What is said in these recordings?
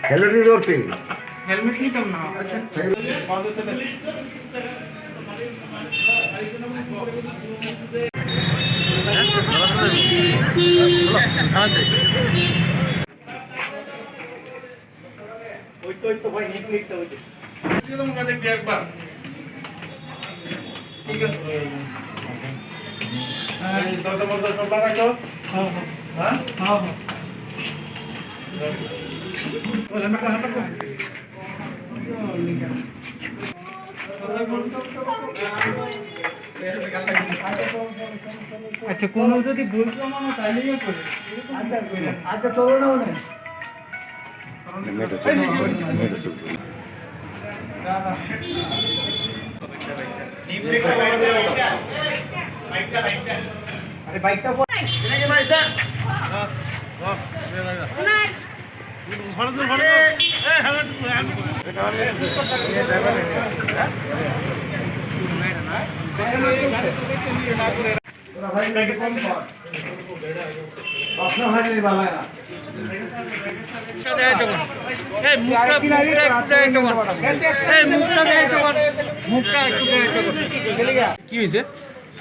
Helmet दौड़ते helmet निकल ना अच्छा तो भाई निकल तो तुम कहते हैं एक बार ठीक है हां तो लगा दो हां हां हां हां हेलमेट कहां पर अच्छा कोनो যদি বলছো মামা তাইলেই করে আচ্ছা চলো না ওনে अरे बाइक का नहीं भाई सर वाह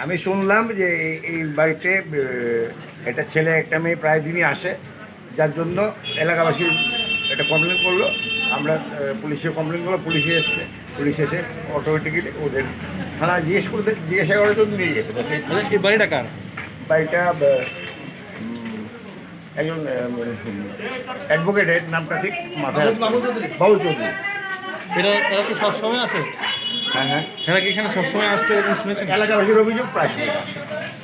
আমি শুনলাম যে এই বাড়িতে একটা ছেলে একটা মেয়ে প্রায় দিনই আসে, যার জন্য এলাকাবাসী একটা কমপ্লেন করলো। আমরা পুলিশে কমপ্লেন করলো, পুলিশ এসে অটোমেটিক্যালি ওদের থানায় জিজ্ঞাসা করার জন্য নিয়ে গেছে। এই বাড়িটা কার? বাড়িটা একজন অ্যাডভোকেটের, নামটা ঠিক মাথায় বাবুল চৌধুরী। এরা কি সবসময় আসে? হ্যাঁ হ্যাঁ, এরা কি এখানে সবসময় আসতে শুনেছেন? এলাকাবাসীর অভিযোগ প্রায় সময় আসে।